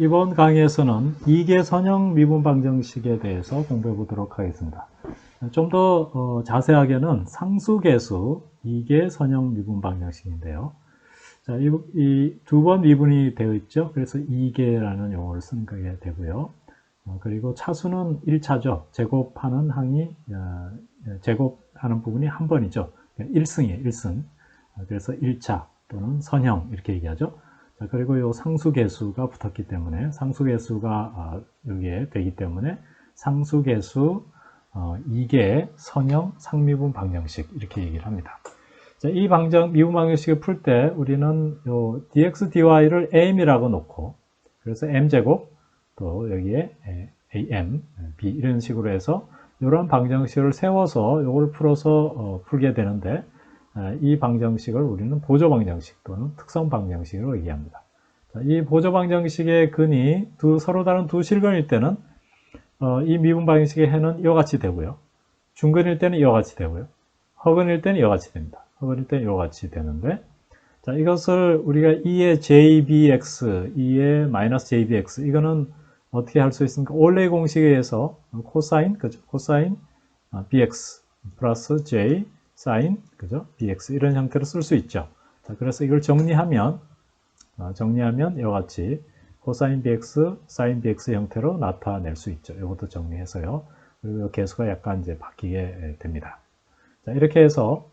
이번 강의에서는 이계 선형 미분 방정식에 대해서 공부해 보도록 하겠습니다. 좀 더 자세하게는 상수계수 이계 선형 미분 방정식인데요. 자, 이 두 번 미분이 되어 있죠. 그래서 이계라는 용어를 쓰게 되고요. 그리고 차수는 1차죠. 제곱하는 항이 제곱하는 부분이 한 번이죠. 1승이에요. 1승. 그래서 1차 또는 선형 이렇게 얘기하죠. 자, 그리고 이 상수계수가 붙었기 때문에 상수계수가 여기에 되기 때문에 상수계수 이계 선형 상미분 방정식 이렇게 얘기를 합니다. 자, 이 미분 방정식을 풀 때 우리는 요 dx dy를 am이라고 놓고 그래서 m제곱 또 여기에 am, b 이런 식으로 해서 이런 방정식을 세워서 이걸 풀어서 풀게 되는데 이 방정식을 우리는 보조 방정식 또는 특성 방정식으로 얘기합니다. 자, 이 보조 방정식의 근이 서로 다른 두 실근일 때는 이 미분 방정식의 해는 이와 같이 되고요. 중근일 때는 이와 같이 되고요. 허근일 때는 이와 같이 됩니다. 허근일 때는 이와 같이 되는데 자, 이것을 우리가 2의 jbx, 2의 마이너스 jbx 이거는 어떻게 할 수 있습니까? 올레 공식에 의해서 코사인, 그죠? 코사인 bx 플러스 j 사인, 그죠? bx 이런 형태로 쓸 수 있죠. 자, 그래서 이걸 정리하면 이와 같이 코사인 bx, 사인 bx 형태로 나타낼 수 있죠. 이것도 정리해서요. 그리고 계수가 약간 이제 바뀌게 됩니다. 자, 이렇게 해서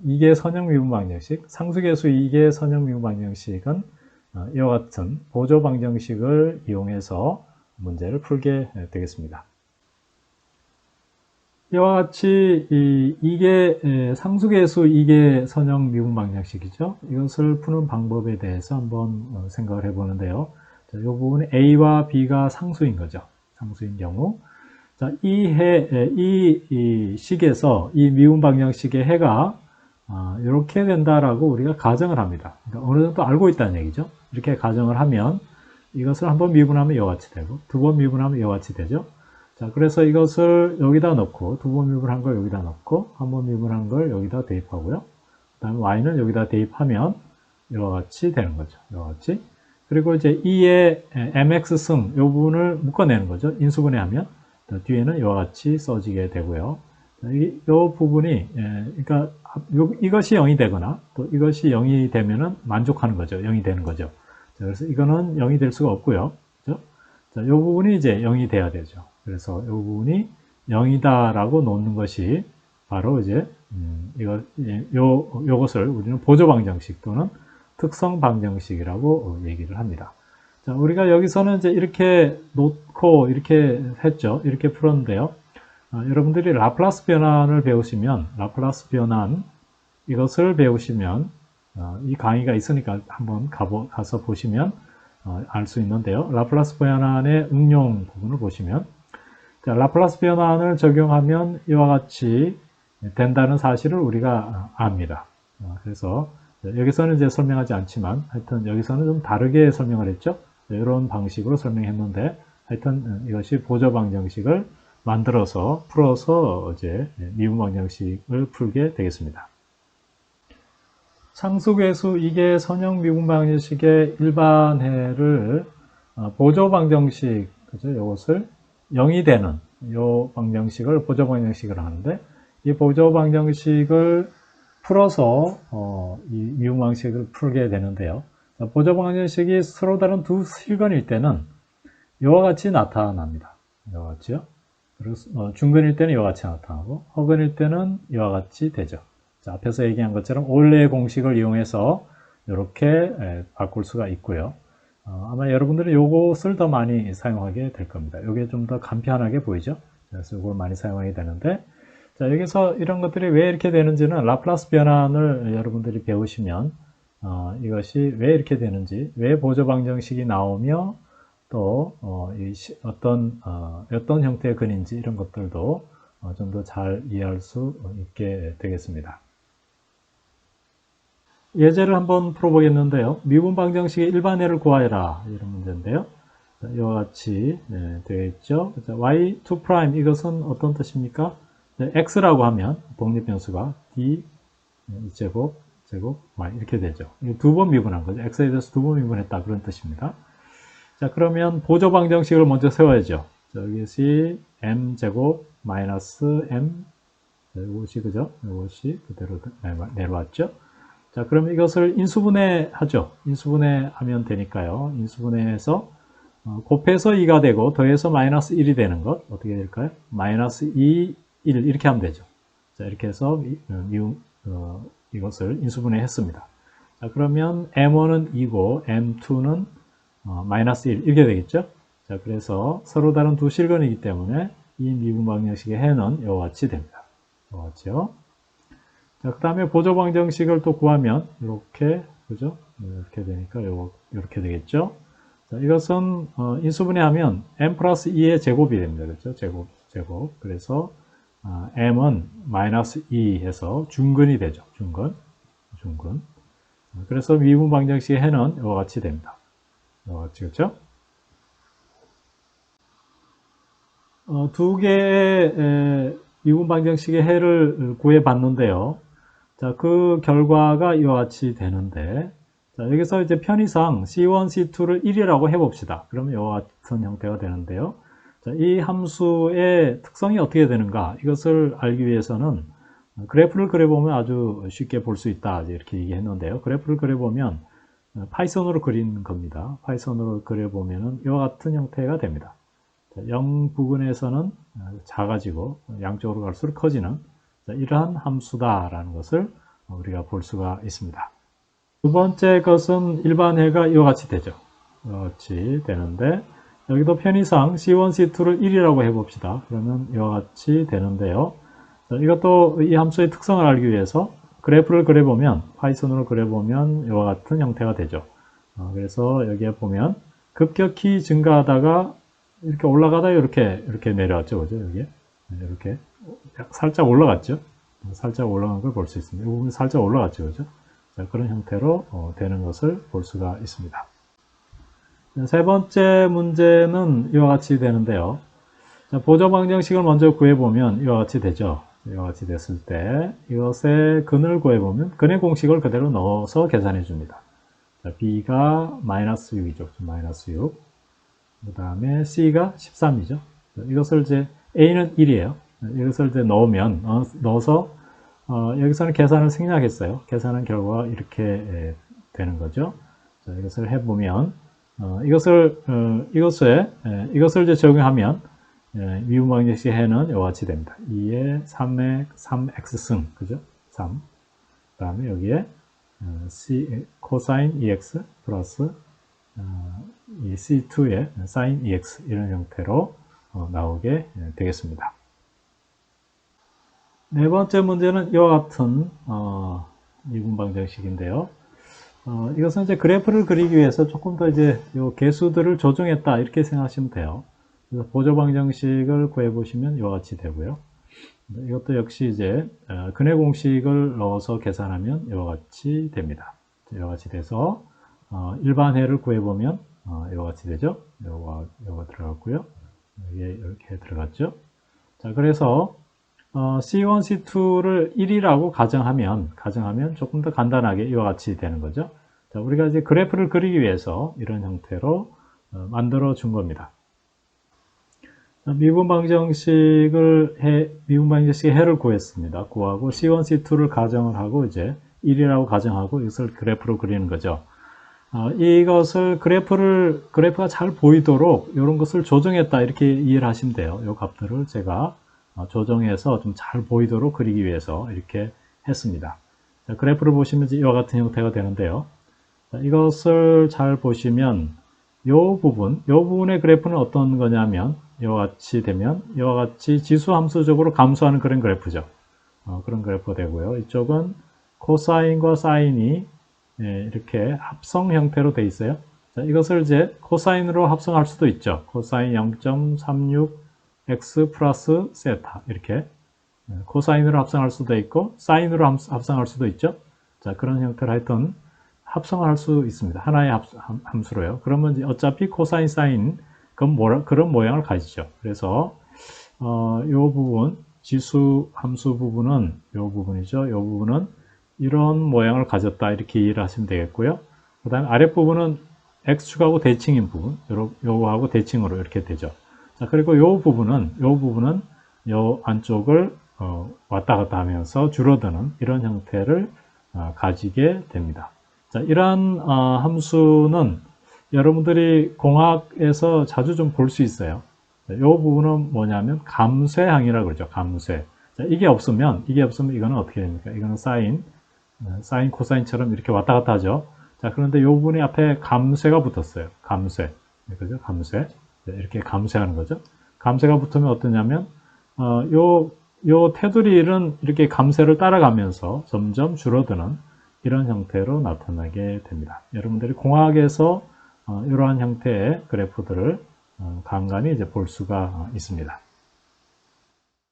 이계 선형 미분 방정식, 상수계수 이계 선형 미분 방정식은 이와 같은 보조 방정식을 이용해서 문제를 풀게 되겠습니다. 이와 같이 이게 상수계수 이계 선형 미분 방정식이죠. 이것을 푸는 방법에 대해서 한번 생각을 해보는데요. 이 부분은 A와 B가 상수인 거죠. 상수인 경우. 자, 이 식에서 이 미분 방정식의 해가 이렇게 된다라고 우리가 가정을 합니다. 그러니까 어느 정도 알고 있다는 얘기죠. 이렇게 가정을 하면 이것을 한번 미분하면 이와 같이 되고 두 번 미분하면 이와 같이 되죠. 자, 그래서 이것을 여기다 넣고 두 번 미분한 걸 여기다 넣고 한 번 미분한 걸 여기다 대입하고요. 그 다음에 y는 여기다 대입하면 이와 같이 되는 거죠. 이와 같이. 그리고 이제 2의 mx승 이 부분을 묶어내는 거죠. 인수분해하면 뒤에는 이와 같이 써지게 되고요. 이 부분이 그러니까 이것이 0이 되거나 또 이것이 0이 되면은 만족하는 거죠. 0이 되는 거죠. 자, 그래서 이거는 0이 될 수가 없고요. 그렇죠? 자, 이 부분이 이제 0이 돼야 되죠. 그래서 이 부분이 0이다라고 놓는 것이 바로 이제 요것을 우리는 보조 방정식 또는 특성 방정식이라고 얘기를 합니다. 자, 우리가 여기서는 이제 이렇게 놓고 이렇게 했죠. 이렇게 풀었는데요. 여러분들이 라플라스 변환을 배우시면 라플라스 변환 이것을 배우시면 이 강의가 있으니까 한번 가서 보시면 알 수 있는데요. 라플라스 변환의 응용 부분을 보시면 자, 라플라스 변환을 적용하면 이와 같이 된다는 사실을 우리가 압니다. 그래서 여기서는 이제 설명하지 않지만 하여튼 여기서는 좀 다르게 설명을 했죠. 이런 방식으로 설명했는데 하여튼 이것이 보조 방정식을 만들어서 풀어서 이제 미분 방정식을 풀게 되겠습니다. 상수계수 이계 선형 미분 방정식의 일반해를 보조 방정식, 그죠? 이것을 0이 되는 이 방정식을 보조 방정식을 하는데 이 보조 방정식을 풀어서 이 미분 방정식을 풀게 되는데요. 보조 방정식이 서로 다른 두 실근일 때는 이와 같이 나타납니다. 이와 같이요. 그리고 중근일 때는 이와 같이 나타나고 허근일 때는 이와 같이 되죠. 자, 앞에서 얘기한 것처럼 올레의 공식을 이용해서 이렇게 바꿀 수가 있고요. 아마 여러분들은 이것을 더 많이 사용하게 될 겁니다. 이게 좀 더 간편하게 보이죠? 그래서 이걸 많이 사용하게 되는데 자, 여기서 이런 것들이 왜 이렇게 되는지는 라플라스 변환을 여러분들이 배우시면 이것이 왜 이렇게 되는지, 왜 보조 방정식이 나오며 또 어떤 형태의 근인지 이런 것들도 좀 더 잘 이해할 수 있게 되겠습니다. 예제를 한번 풀어보겠는데요. 미분 방정식의 일반해를 구하여라 이런 문제인데요. 자, 이와 같이 되어 있죠. 자, y2' 이것은 어떤 뜻입니까? x라고 하면 독립변수가 d 제곱 y 이렇게 되죠. 두 번 미분한 거죠. x에 대해서 두 번 미분했다 그런 뜻입니다. 자, 그러면 보조 방정식을 먼저 세워야죠. 자, 이것이 m제곱 마이너스 m, 이것이 그죠? 이것이 그대로 내려왔죠. 자, 그럼 이것을 인수분해 하죠. 인수분해 하면 되니까요. 인수분해해서 곱해서 2가 되고 더해서 마이너스 1이 되는 것 어떻게 될까요? 마이너스 2, 1 이렇게 하면 되죠. 자, 이렇게 해서 이것을 인수분해 했습니다. 자, 그러면 m1은 2고 m2는 마이너스 1 이렇게 되겠죠. 자, 그래서 서로 다른 두 실근이기 때문에 이 미분 방정식의 해는 이와 같이 됩니다. 이와 같죠. 자, 그 다음에 보조 방정식을 또 구하면 이렇게 그죠? 이렇게 되니까 이렇게 되겠죠. 자, 이것은 인수분해하면 m 플러스 2의 제곱이 됩니다. 그렇죠? 제곱. 그래서 m은 마이너스 2 해서 중근이 되죠. 중근. 그래서 미분 방정식의 해는 이와 같이 됩니다. 이와 같이 그렇죠? 두 개의 미분 방정식의 해를 구해봤는데요. 자, 그 결과가 이와 같이 되는데, 자, 여기서 이제 편의상 C1, C2를 1이라고 해봅시다. 그러면 이와 같은 형태가 되는데요. 자, 이 함수의 특성이 어떻게 되는가? 이것을 알기 위해서는 그래프를 그려보면 아주 쉽게 볼 수 있다. 이렇게 얘기했는데요. 그래프를 그려보면 파이썬으로 그리는 겁니다. 파이썬으로 그려보면 이와 같은 형태가 됩니다. 자, 0 부근에서는 작아지고 양쪽으로 갈수록 커지는 이러한 함수다라는 것을 우리가 볼 수가 있습니다. 두 번째 것은 일반해가 이와 같이 되죠. 이와 같이 되는데 여기도 편의상 C1, C2를 1이라고 해봅시다. 그러면 이와 같이 되는데요. 자, 이것도 이 함수의 특성을 알기 위해서 그래프를 그려보면 파이썬으로 그려보면 이와 같은 형태가 되죠. 그래서 여기에 보면 급격히 증가하다가 이렇게 올라가다 이렇게 내려왔죠. 그죠? 여기에 이렇게 살짝 올라갔죠. 살짝 올라간 걸 볼 수 있습니다. 이 부분이 살짝 올라갔죠. 그죠? 자, 그런 형태로 되는 것을 볼 수가 있습니다. 세 번째 문제는 이와 같이 되는데요. 자, 보조 방정식을 먼저 구해보면 이와 같이 되죠. 이와 같이 됐을 때 이것의 근을 구해보면 근의 공식을 그대로 넣어서 계산해 줍니다. 자, B가 마이너스 6이죠. 마이너스 6. 그 다음에 C가 13이죠. 이것을 이제 A는 1이에요. 이것을 이제 넣어서 여기서는 계산을 생략했어요. 계산한 결과가 이렇게 되는 거죠. 자, 이것을 해보면 이것을 이제 적용하면 미분 방정식의 해는 이와 같이 됩니다. 2의 3x승 그죠? 3. 그 다음에 여기에 코사인 2x 플러스 이 C2의 sin EX 이런 형태로 나오게 되겠습니다. 네 번째 문제는 이와 같은 미분 방정식인데요. 이것은 이제 그래프를 그리기 위해서 조금 더 이제 요 개수들을 조정했다 이렇게 생각하시면 돼요. 그래서 보조 방정식을 구해 보시면 이와 같이 되고요. 이것도 역시 이제 근의 공식을 넣어서 계산하면 이와 같이 됩니다. 이와 같이 돼서 일반해를 구해보면 이와 같이 되죠. 요거 들어갔고요. 여기에 이렇게 들어갔죠. 자, 그래서 C1, C2를 1이라고 가정하면 조금 더 간단하게 이와 같이 되는 거죠. 자, 우리가 이제 그래프를 그리기 위해서 이런 형태로 만들어 준 겁니다. 미분 방정식의 해를 구했습니다. 구하고 C1, C2를 가정을 하고 이제 1이라고 가정하고 이것을 그래프로 그리는 거죠. 이것을 그래프가 잘 보이도록 이런 것을 조정했다 이렇게 이해를 하시면 돼요. 이 값들을 제가 조정해서 좀 잘 보이도록 그리기 위해서 이렇게 했습니다. 자, 그래프를 보시면 이와 같은 형태가 되는데요. 자, 이것을 잘 보시면 이 부분의 그래프는 어떤 거냐면 이와 같이 되면 이와 같이 지수 함수적으로 감소하는 그런 그래프죠. 그런 그래프가 되고요. 이쪽은 코사인과 사인이 이렇게 합성 형태로 되어 있어요. 자, 이것을 이제 코사인으로 합성할 수도 있죠. 코사인 0.36x 플러스 세타 이렇게 코사인으로 합성할 수도 있고 사인으로 합성할 수도 있죠. 자, 그런 형태로 하여튼 합성을 할 수 있습니다. 하나의 함수로요. 그러면 어차피 코사인, 사인 그런 모양을 가지죠. 그래서 이 부분 지수 함수 부분은 이 부분이죠. 이 부분은 이런 모양을 가졌다 이렇게 이해를 하시면 되겠고요. 그 다음에 아랫부분은 x축하고 대칭인 부분, 요거하고 대칭으로 이렇게 되죠. 자, 그리고 요 부분은 요 안쪽을 왔다 갔다 하면서 줄어드는 이런 형태를 가지게 됩니다. 자, 이러한 함수는 여러분들이 공학에서 자주 좀 볼 수 있어요. 이 부분은 뭐냐면 감쇄항이라고 그러죠. 감쇄. 자, 이게 없으면 이거는 어떻게 됩니까? 이거는 사인, 코사인처럼 이렇게 왔다 갔다 하죠. 자, 그런데 이 부분이 앞에 감쇄가 붙었어요. 감쇄. 그죠? 감쇄. 이렇게 감쇄하는 거죠. 감쇄가 붙으면 어떠냐면, 요 테두리는 이렇게 감쇄를 따라가면서 점점 줄어드는 이런 형태로 나타나게 됩니다. 여러분들이 공학에서 이러한 형태의 그래프들을 간간히 이제 볼 수가 있습니다.